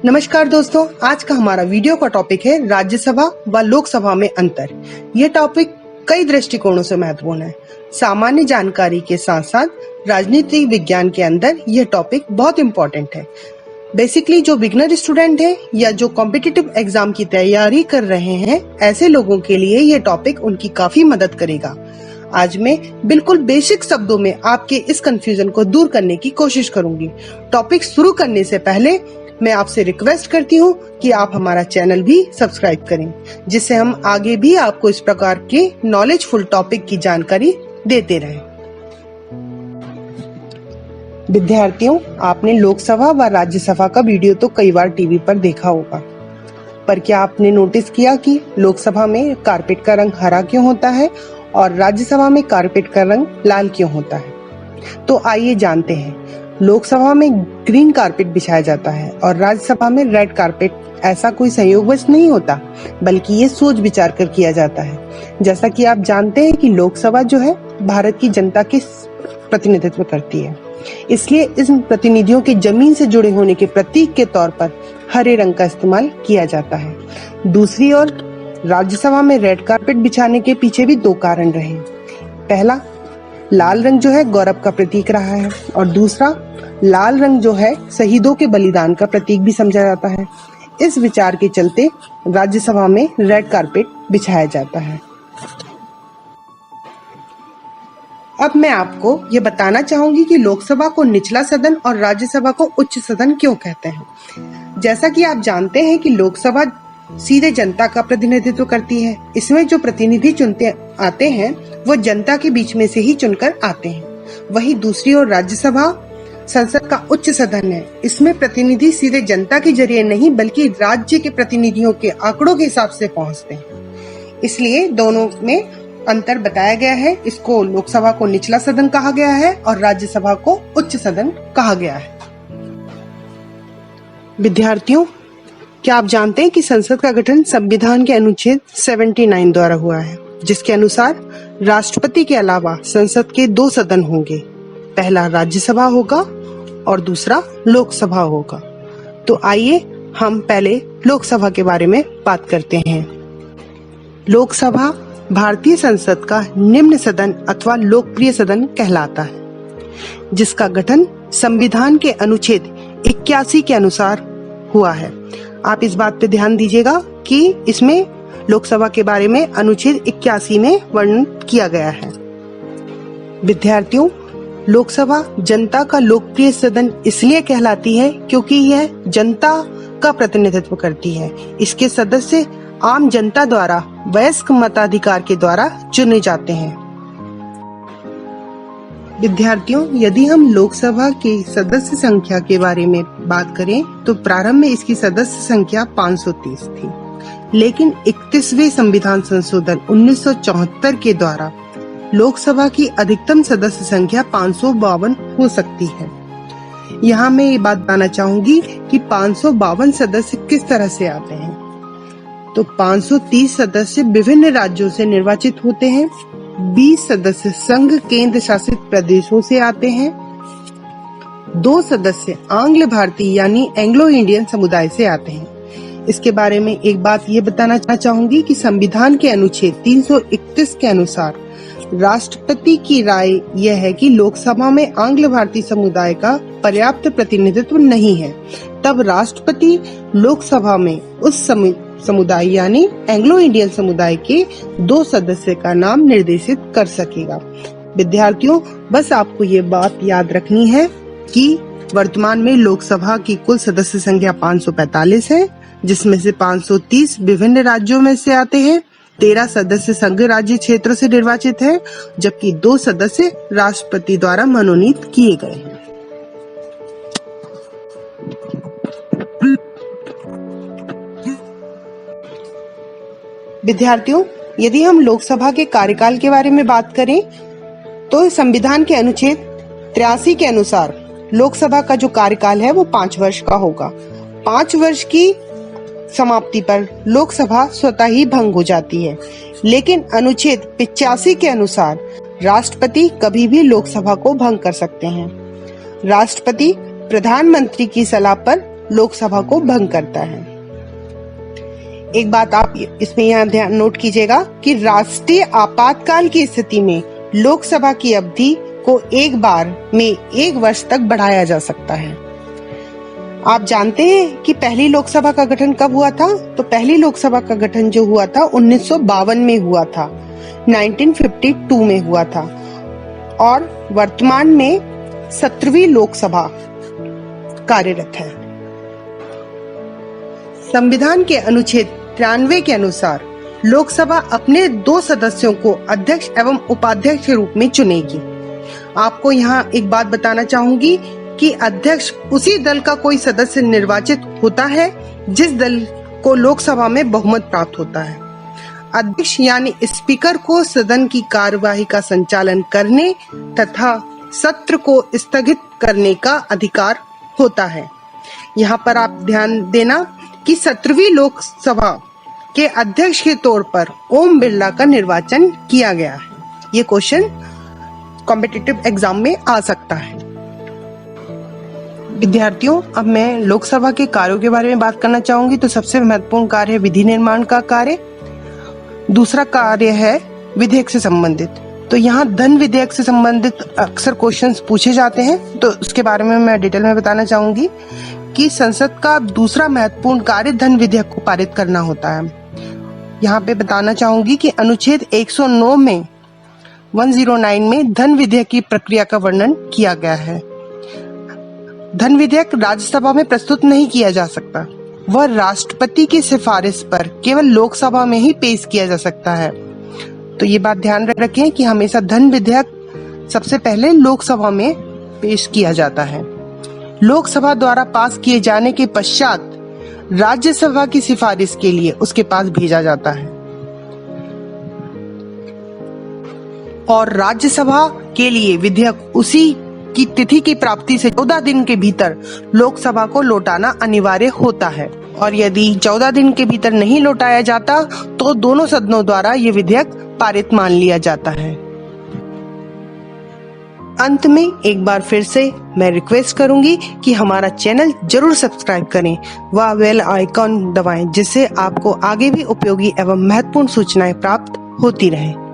नमस्कार दोस्तों, आज का हमारा वीडियो का टॉपिक है राज्यसभा व लोकसभा में अंतर। ये टॉपिक कई दृष्टिकोणों से महत्वपूर्ण है। सामान्य जानकारी के साथ साथ राजनीति विज्ञान के अंदर यह टॉपिक बहुत इम्पोर्टेंट है। बेसिकली जो बिगनर स्टूडेंट है या जो कॉम्पिटिटिव एग्जाम की तैयारी कर रहे हैं, ऐसे लोगों के लिए ये टॉपिक उनकी काफी मदद करेगा। आज मैं बिल्कुल बेसिक शब्दों में आपके इस कंफ्यूजन को दूर करने की कोशिश करूंगी। टॉपिक शुरू करने से पहले मैं आपसे रिक्वेस्ट करती हूँ कि आप हमारा चैनल भी सब्सक्राइब करें, जिससे हम आगे भी आपको इस प्रकार के नॉलेजफुल टॉपिक की जानकारी देते रहें। विद्यार्थियों, आपने लोकसभा व राज्यसभा का वीडियो तो कई बार टीवी पर देखा होगा, पर क्या आपने नोटिस किया कि लोकसभा में कारपेट का रंग हरा क्यों होता है और राज्यसभा में कारपेट का रंग लाल क्यों होता है? तो आइए जानते हैं। लोकसभा में ग्रीन कारपेट बिछाया जाता है और राज्यसभा में रेड कारपेट। ऐसा कोई संयोगवश नहीं होता, बल्कि ये सोच विचार कर किया जाता है। जैसा कि आप जानते हैं कि लोकसभा जो है भारत की जनता के प्रतिनिधित्व करती है, इसलिए इस प्रतिनिधियों के जमीन से जुड़े होने के प्रतीक के तौर पर हरे रंग का इस्तेमाल किया जाता है। दूसरी ओर राज्यसभा में रेड कारपेट बिछाने के पीछे भी दो कारण रहे। पहला, लाल रंग जो है गौरव का प्रतीक रहा है और दूसरा, लाल रंग जो है शहीदों के बलिदान का प्रतीक भी समझा जाता है। इस विचार के चलते राज्यसभा में रेड कारपेट बिछाया जाता है। अब मैं आपको ये बताना चाहूंगी कि लोकसभा को निचला सदन और राज्यसभा को उच्च सदन क्यों कहते हैं। जैसा कि आप जानते हैं कि लोकसभा सीधे जनता का प्रतिनिधित्व करती है। इसमें जो प्रतिनिधि चुनते आते हैं वो जनता के बीच में से ही चुनकर आते हैं। वहीं दूसरी ओर राज्यसभा संसद का उच्च सदन है। इसमें प्रतिनिधि सीधे जनता के जरिए नहीं बल्कि राज्य के प्रतिनिधियों के आंकड़ों के हिसाब से पहुंचते हैं। इसलिए दोनों में अंतर बताया गया है। इसको लोकसभा को निचला सदन कहा गया है और राज्यसभा को उच्च सदन कहा गया है। विद्यार्थियों, क्या आप जानते हैं कि संसद का गठन संविधान के अनुच्छेद 79 द्वारा हुआ है, जिसके अनुसार राष्ट्रपति के अलावा संसद के दो सदन होंगे। पहला राज्यसभा होगा और दूसरा लोकसभा होगा। तो आइए हम पहले लोकसभा के बारे में बात करते हैं। लोकसभा भारतीय संसद का निम्न सदन अथवा लोकप्रिय सदन कहलाता है, जिसका गठन संविधान के अनुच्छेद 81 के अनुसार हुआ है। आप इस बात पे ध्यान दीजिएगा कि इसमें लोकसभा के बारे में अनुच्छेद 81 में वर्णन किया गया है। विद्यार्थियों, लोकसभा जनता का लोकप्रिय सदन इसलिए कहलाती है क्योंकि यह जनता का प्रतिनिधित्व करती है। इसके सदस्य आम जनता द्वारा वयस्क मताधिकार के द्वारा चुने जाते हैं। विद्यार्थियों, यदि हम लोकसभा की सदस्य संख्या के बारे में बात करें तो प्रारंभ में इसकी सदस्य संख्या 530 थी, लेकिन 31वें संविधान संशोधन 1974 के द्वारा लोकसभा की अधिकतम सदस्य संख्या 552 हो सकती है। यहाँ मैं ये बात बताना चाहूंगी कि 552 सदस्य किस तरह से आते हैं। तो 530 सदस्य विभिन्न राज्यों से निर्वाचित होते हैं, 20 सदस्य संघ केंद्र शासित प्रदेशों से आते हैं, 2 सदस्य आंग्ल भारतीय यानी एंग्लो इंडियन समुदाय से आते हैं। इसके बारे में एक बात ये बताना चाहूंगी कि संविधान के अनुच्छेद 331 के अनुसार राष्ट्रपति की राय यह है कि लोकसभा में आंग्ल भारतीय समुदाय का पर्याप्त प्रतिनिधित्व नहीं है, तब राष्ट्रपति लोकसभा में उस समुदाय यानी एंग्लो इंडियन समुदाय के 2 सदस्य का नाम निर्देशित कर सकेगा। विद्यार्थियों, बस आपको ये बात याद रखनी है कि वर्तमान में लोकसभा की कुल सदस्य संख्या 545 है, जिसमें से 530 विभिन्न राज्यों में से आते हैं, 13 सदस्य संघ राज्य क्षेत्र से निर्वाचित है, जबकि 2 सदस्य राष्ट्रपति द्वारा मनोनीत किए गए हैं। विद्यार्थियों, यदि हम लोकसभा के कार्यकाल के बारे में बात करें तो संविधान के अनुच्छेद 83 के अनुसार लोकसभा का जो कार्यकाल है वो 5 वर्ष का होगा। 5 वर्ष की समाप्ति पर लोकसभा स्वतः ही भंग हो जाती है, लेकिन अनुच्छेद 85 के अनुसार राष्ट्रपति कभी भी लोकसभा को भंग कर सकते हैं। राष्ट्रपति प्रधानमंत्री की सलाह पर लोकसभा को भंग करता है। एक बात आप इसमें यहाँ ध्यान नोट कीजिएगा कि राष्ट्रीय आपातकाल की स्थिति में लोकसभा की अवधि को एक बार में 1 वर्ष तक बढ़ाया जा सकता है। आप जानते हैं कि पहली लोकसभा का गठन कब हुआ था? तो पहली लोकसभा का गठन जो हुआ था 1952 में हुआ था, 1952 में हुआ था, और वर्तमान में 17वीं लोकसभा कार्यरत है। संविधान के अनुच्छेद 93 के अनुसार लोकसभा अपने 2 सदस्यों को अध्यक्ष एवं उपाध्यक्ष के रूप में चुनेगी। आपको यहाँ एक बात बताना चाहूंगी कि अध्यक्ष उसी दल का कोई सदस्य निर्वाचित होता है जिस दल को लोकसभा में बहुमत प्राप्त होता है। अध्यक्ष यानी स्पीकर को सदन की कार्यवाही का संचालन करने तथा सत्र को स्थगित करने का अधिकार होता है। यहाँ पर आप ध्यान देना कि 17वीं लोकसभा के अध्यक्ष के तौर पर ओम बिरला का निर्वाचन किया गया है। ये क्वेश्चन कॉम्पिटिटिव एग्जाम में आ सकता है। विद्यार्थियों, अब मैं लोकसभा के कार्यों के बारे में बात करना चाहूंगी। तो सबसे महत्वपूर्ण कार्य है विधि निर्माण का कार्य। दूसरा कार्य है विधेयक से संबंधित। तो यहाँ धन विधेयक से संबंधित अक्सर क्वेश्चंस पूछे जाते हैं, तो उसके बारे में मैं डिटेल में बताना चाहूंगी कि संसद का दूसरा महत्वपूर्ण कार्य धन विधेयक को पारित करना होता है। यहाँ पे बताना चाहूंगी कि अनुच्छेद 109 में 109 में धन विधेयक की प्रक्रिया का वर्णन किया गया है। धन विधेयक राज्यसभा में प्रस्तुत नहीं किया जा सकता, वह राष्ट्रपति की सिफारिश पर केवल लोकसभा में ही पेश किया जा सकता है। तो ये बात ध्यान रखें कि हमेशा धन विधेयक सबसे पहले लोकसभा में पेश किया जाता है। लोकसभा द्वारा पास किए जाने के पश्चात राज्यसभा की सिफारिश के लिए उसके पास भेजा जाता है और राज्यसभा के लिए विधेयक उसी की तिथि की प्राप्ति से 14 दिन के भीतर लोकसभा को लौटाना अनिवार्य होता है, और यदि 14 दिन के भीतर नहीं लौटाया जाता तो दोनों सदनों द्वारा ये विधेयक पारित मान लिया जाता है। अंत में एक बार फिर से मैं रिक्वेस्ट करूंगी कि हमारा चैनल जरूर सब्सक्राइब करें व बेल आइकॉन दबाएं, जिससे आपको आगे भी उपयोगी एवं महत्वपूर्ण सूचनाएं प्राप्त होती रहें।